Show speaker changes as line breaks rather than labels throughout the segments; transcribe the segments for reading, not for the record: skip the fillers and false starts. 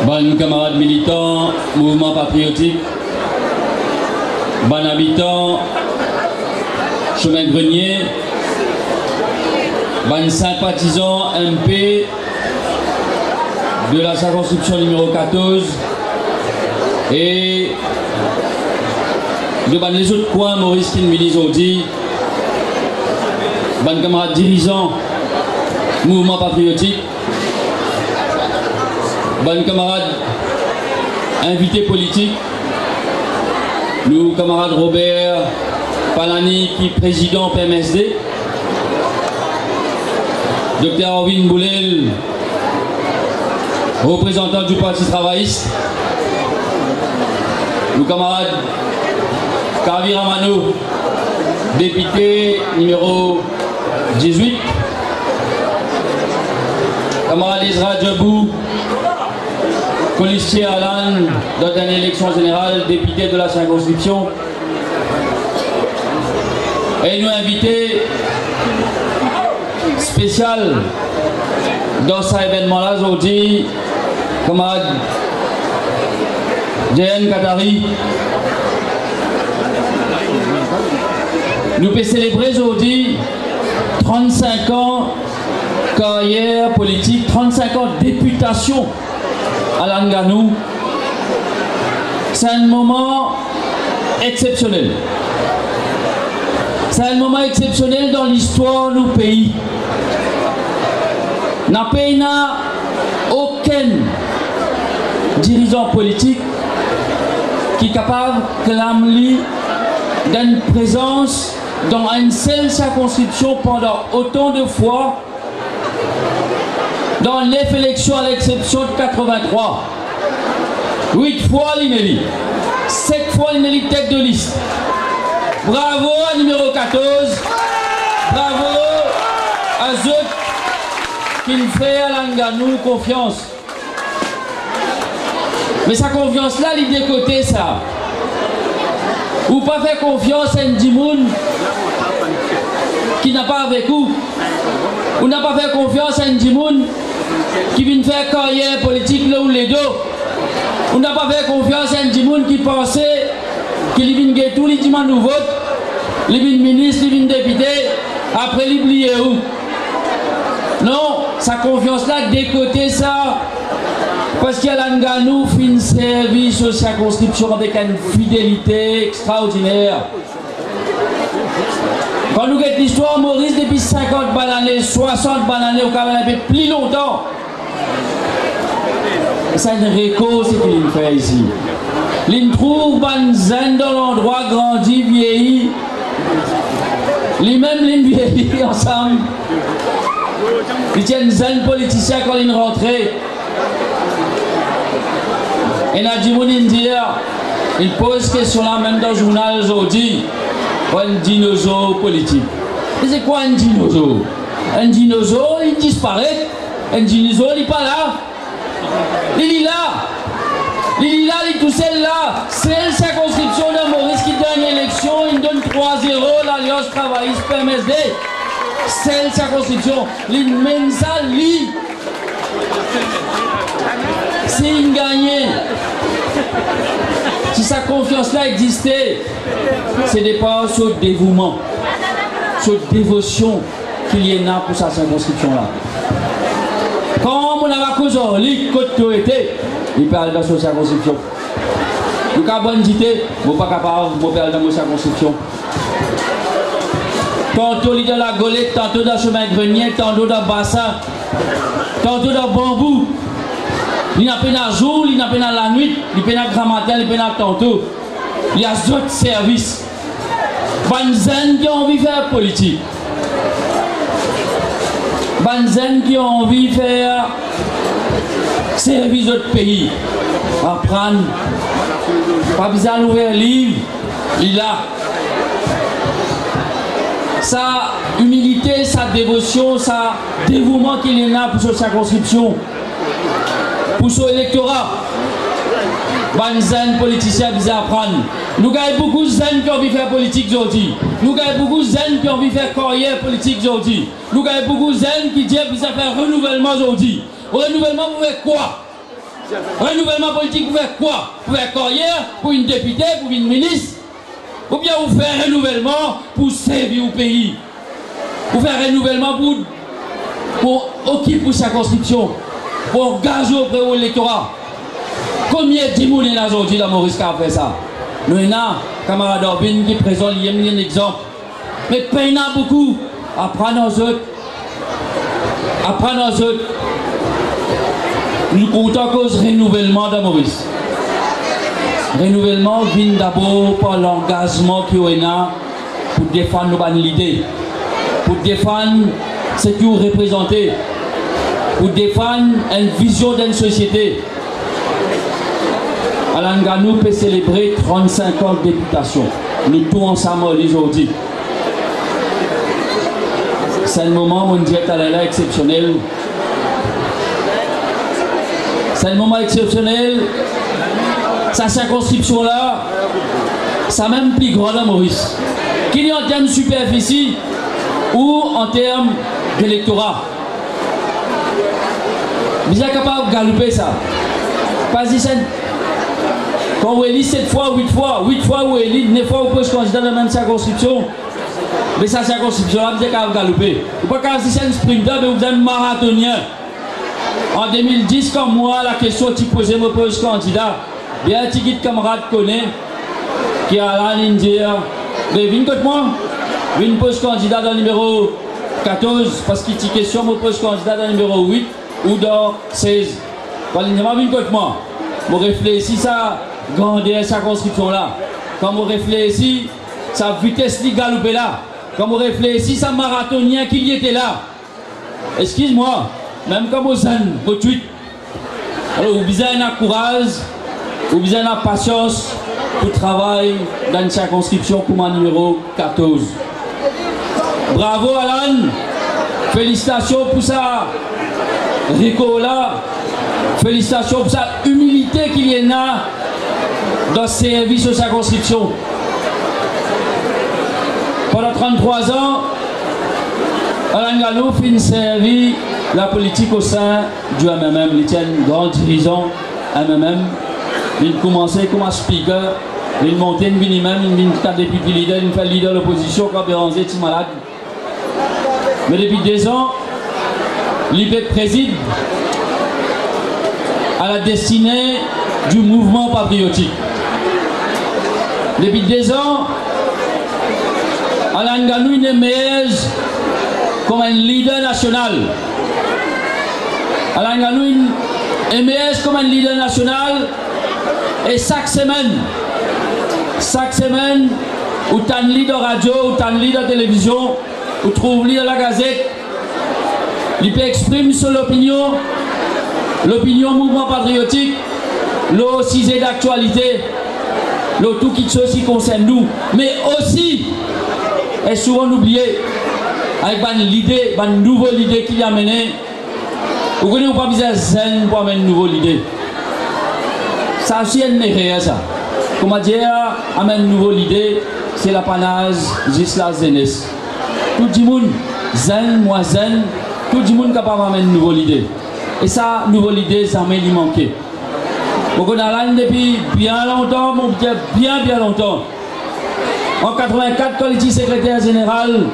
Bon camarades militants, mouvement patriotique, bon habitants, chemin grenier, bon sympathisants MP de la circonscription numéro 14 et de les autres coins Maurice Kinvili Zodi, bon camarades dirigeants, mouvement patriotique, bon camarades invités politiques, nous camarades Robert Palani qui est président PMSD, Dr Orvin Boulel, représentant du Parti travailliste, nos camarades Kavi Ramano, député numéro 18, camarade Ezra Djabou, policier Alan, dans une élection générale, député de la circonscription. Et nous invités spécial dans cet événement-là aujourd'hui, camarade Jayan Katari. Nous pouvons célébrer aujourd'hui 35 ans carrière politique, 35 ans de députation à Langanou. C'est un moment exceptionnel. C'est un moment exceptionnel dans l'histoire de nos pays. N'a aucun dirigeant politique qui est capable de l'amener d'une présence dans une seule circonscription pendant autant de fois dans les élections à l'exception de 83. 8 fois l'inélie, 7 fois l'inélie tête de liste. Bravo à numéro 14, bravo à ceux qui nous fait à Langanou confiance. Mais sa confiance là, il est de côté ça. Ou pas faire confiance à un Dimoun qui n'a pas avec vous. Ou n'a pas fait confiance à un Dimoun qui vient faire carrière politique là où les deux. On n'a pas fait confiance à un Dimoun qui pensait qu'il vient gagner tous les dimanches nous vote, il vient ministre, il vient député, après il oublie où. Non, sa confiance là, décoter ça, parce qu'il y a Langanou fait un service aux circonscriptions avec une fidélité extraordinaire. Quand nous regardons l'histoire, Maurice, depuis 50 années, 60 années, au Canada, plus longtemps. C'est une réco, c'est qu'il fait ici. Il trouve Banzen dans l'endroit grandi, vieilli. Lui-même, il vieillit ensemble. Il tient une jeune politicien quand il rentrait. Et Nadimoun dire, il pose question là même dans le journal aujourd'hui. Un dinosaure politique. Et c'est quoi un dinosaure? Un dinosaure, il disparaît. Un dinosaure, il n'est pas là. Il est là. Il est là, il est tout seul là. C'est la circonscription de Maurice qui donne l'élection. Il donne 3-0, l'Alliance travailliste PMSD. C'est la circonscription. Il mène ça, lui. C'est une gagnée. Si sa confiance-là existait, c'est des pas sur le dévouement, sur la dévotion qu'il y en a pour sa circonscription-là. Quand on a cause en ligue, côté été, il parle dans sa circonscription. Le cas bon dit, je ne pas capable de parler dans ma circonscription. Tantôt il est dans la golette, tantôt dans le chemin grenier, tantôt dans le bassin, tantôt dans le bambou. Il n'a pas de jour, il n'a pas de la nuit, il n'a pas de grand matin, il n'a pas de tantôt. Il y a d'autres services. Banzen qui ont envie de faire politique. Banzen qui ont envie de faire service d'autres pays. Apprendre. Pas besoin d'ouvrir un livre. Il a. Sa humilité, sa dévotion, sa dévouement qu'il a pour sa circonscription. Pour son électorat, les politiciens visent à apprendre. Nous avons beaucoup de jeunes qui ont envie de faire politique aujourd'hui. Nous avons beaucoup de jeunes qui ont envie de faire carrière politique aujourd'hui. Nous avons beaucoup de jeunes qui disent qu'ils ont fait un renouvellement aujourd'hui. Au renouvellement, vous faites quoi? Renouvellement politique pour faire quoi? Pour faire carrière, pour une députée, pour une ministre? Ou bien vous faire renouvellement pour servir au pays? Pour faire renouvellement pour occuper pour sa conscription, pour engager auprès de l'électorat? Combien de gens sont aujourd'hui dans Maurice qui a fait ça? Nous avons camarade Orbin qui présente un exemple. Mais il y en a beaucoup. Apprendre aux autres. Apprendre aux autres. Nous comptons cause renouvellement dans Maurice. Renouvellement vient d'abord par l'engagement qu'il y a pour défendre nos bonnes idées, pour défendre ce que vous représentez, pour défendre une vision d'une société. Alain Ganou peut célébrer 35 ans de députation. Nous tous ensemble aujourd'hui. C'est un moment mondial exceptionnel. C'est un moment exceptionnel. Sa circonscription-là, c'est même plus grand à Maurice. Qu'il y ait en termes de superficie ou en termes d'électorat. Vous êtes capable de galoper ça. Pas si c'est. Quand vous élit 7 fois, 8 fois vous élit 9 fois vous pouvez candidat dans la même circonscription. Mais sa circonscription-là, vous êtes capable de galoper. Vous ne pouvez pas si c'est un sprinter, mais vous êtes un marathonien. En 2010, comme moi, la question que tu posais, me pose candidat. Bien, un petit camarade connaît qui a la ligne dire mais viens contre moi, viens pose candidat dans le numéro 14 parce qu'il y a une question, me pose candidat dans le numéro 8 ou dans 16. Quand il viens contre moi, je réfléchis ça, grandir sa conscription là. Quand je réfléchis, sa vitesse qui galopait là. Quand je réfléchis, sa marathonien qui y était là. Excuse-moi, même comme au zen, au tweet. Alors, vous avez un courage. Vous avez la patience pour travailler dans une circonscription pour mon numéro 14. Bravo Alan, félicitations pour ça. Rico là, félicitations pour sa humilité qu'il y a dans ce service de circonscription. Pendant 33 ans, Alain Ganou finit servir la politique au sein du MMM. Il tient un grand dirigeant MMM. Il commençait comme un speaker, il montait une minimum, il était député leader, il fait leader de l'opposition quand Béranger était malade. Mais depuis 2 ans, l'IPEC préside à la destinée du mouvement patriotique. Depuis 2 ans, Alain Ganou émerge comme un leader national. Alain Ganou émerge comme un leader national. Et chaque semaine, où tu as un lit de radio, où tu as un lit de télévision, où tu trouves lit de la gazette, il peut exprimer sur l'opinion mouvement patriotique, le sujet d'actualité, le tout qui aussi concerne nous, mais aussi, et souvent oublié, avec l'idée, une nouvelle idée qu'il a menée, vous connaissez pas besoin de zen pour amener une nouvelle idée. Ça aussi est réel ça. Comment dire, amène une nouvelle idée, c'est l'apanage juste la jeunesse. Tout le monde, zen, moi zen, tout le monde est capable d'amener une nouvelle idée. Et ça, nouvelle idée, ça m'a manqué. Donc on a là depuis bien longtemps, bien longtemps. En 84, quand il était secrétaire général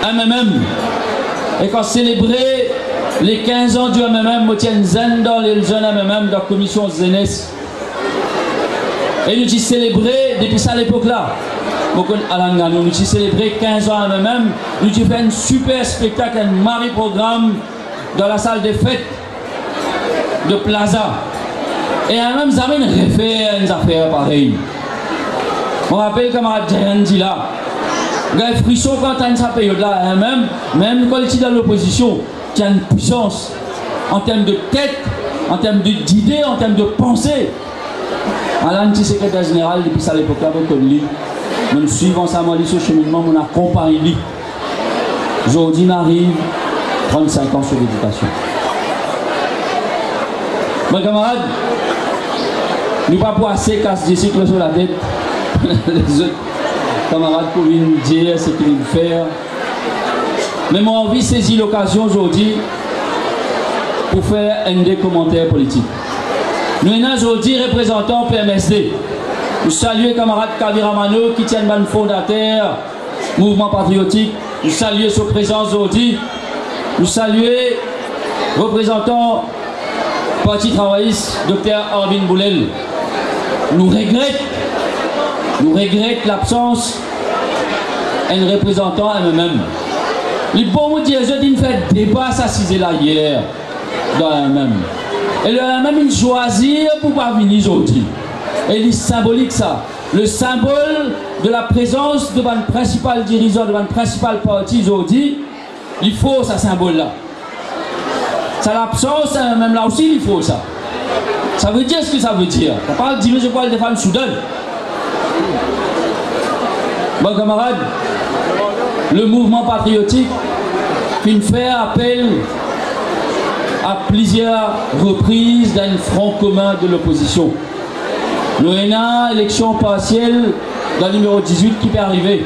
MMM, et quand célébrait les 15 ans du MMM, je tiens zen dans les jeunes MMM de la commission jeunesse. Et nous avons célébré, depuis ça à l'époque-là, nous avons célébré 15 ans à MMM, nous avons fait un super spectacle, un mari-programme dans la salle des fêtes de Plaza. Et même ça m'a refait une affaire pareille. Je me rappelle camarade Jayan dit là, il y a un frisson quand tu as cette période-là, même quand il est dans l'opposition, tu as une puissance en termes de tête, en termes d'idées, en termes de pensée. Alain, petit secrétaire général, depuis ça à l'époque-là, nous suivons ensemble ce cheminement, nous accompagnons lui. Aujourd'hui, on arrive 35 ans sur l'éducation. Mes camarades, nous ne pouvons pas assez casser des cycles sur la tête. Les autres camarades pour nous dire ce qu'ils veulent faire. Mais moi, envie de saisir l'occasion aujourd'hui pour pour faire un des commentaires politiques. Nous sommes aujourd'hui représentants PMSD. Nous saluons camarade Kabira Mano qui tient le fondateur mouvement patriotique. Nous saluons sa présence aujourd'hui. Nous saluons représentant Parti travailliste, Dr Arvin Boulel. Nous regrettons l'absence d'un représentant MMM. Les bons dire je dis fait débat s'assiser là hier dans la MMM. Et le MMM il choisit pour pas venir aujourd'hui. Et il est symbolique ça. Le symbole de la présence de votre principal dirigeant, de votre principal parti aujourd'hui, il faut ce symbole-là. Ça l'absence, même là aussi, il faut ça. Ça veut dire ce que ça veut dire. On parle de je parle des femmes soudaines. Bon, camarades, le mouvement patriotique fait appel à plusieurs reprises d'un front commun de l'opposition. Nous avons une élection partielle dans le numéro 18 qui peut arriver.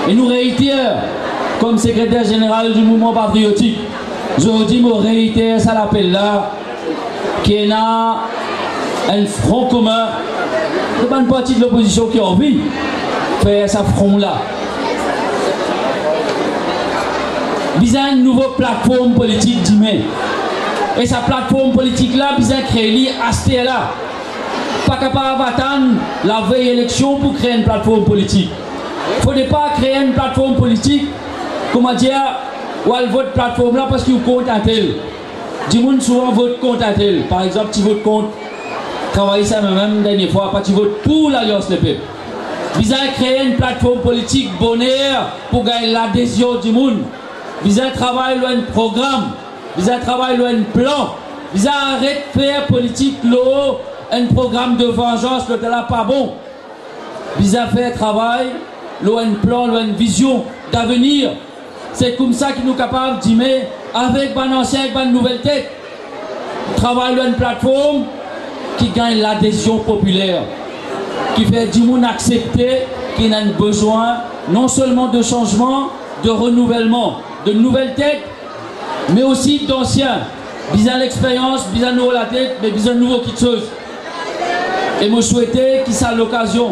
Et nous réitérons, comme secrétaire général du mouvement patriotique, aujourd'hui, nous réitérons ça l'appel là, qu'il y a un front commun, de bonne partie de l'opposition qui a envie de faire ce front là. Bizarre une nouvelle plateforme politique d'humain. Et sa plateforme politique là, bizarre créer à ce là. Pas capable d'attendre la veille élection pour créer une plateforme politique. Il ne faut pas créer une plateforme politique, comment dire, ou elle vote plateforme là parce qu'il compte un tel. Du monde souvent vote contre un tel. Par exemple, tu votes contre travailler ça même dernière fois, pas tu votes pour l'Alliance des peuples. Bizarre créer une plateforme politique bonheur pour gagner l'adhésion du monde. Bizarre travailler un programme, bizarre travailler un plan, bizarre arrêter de faire politique l'eau. Un programme de vengeance, le là pas bon. Bizarre faire travail, un plan, une vision d'avenir. C'est comme ça qu'il nous capable d'aimer avec un ancien, avec une nouvelle tête. Travail une plateforme qui gagne l'adhésion populaire, qui fait du monde accepter qu'il a besoin non seulement de changement, de renouvellement, de nouvelles têtes, mais aussi d'anciens. Bizarre l'expérience, bizarre nouveau la tête, mais bizarre nouveau quelque chose. Et je souhaitais qu'il soit l'occasion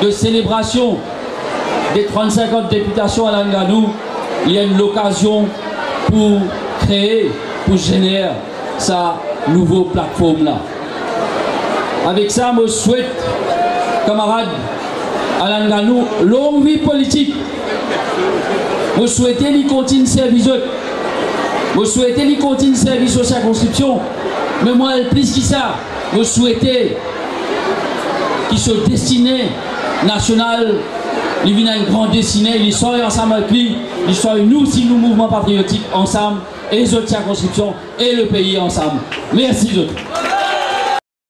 de célébration des 35 ans de députation à Langanou, il y a une occasion pour créer, pour générer sa nouvelle plateforme là. Avec ça, je souhaite, camarades à Langanou, longue vie politique. Je souhaitais qu'il continue service. Je souhaitais qu'il continue service aux circonscriptions. Mais moi, plus que ça, je souhaitais qui se destinait national, il vient une grande destinée, il soit ensemble avec lui, il soit nous aussi, nous mouvements patriotiques ensemble, et les autres circonscriptions, et le pays ensemble. Merci.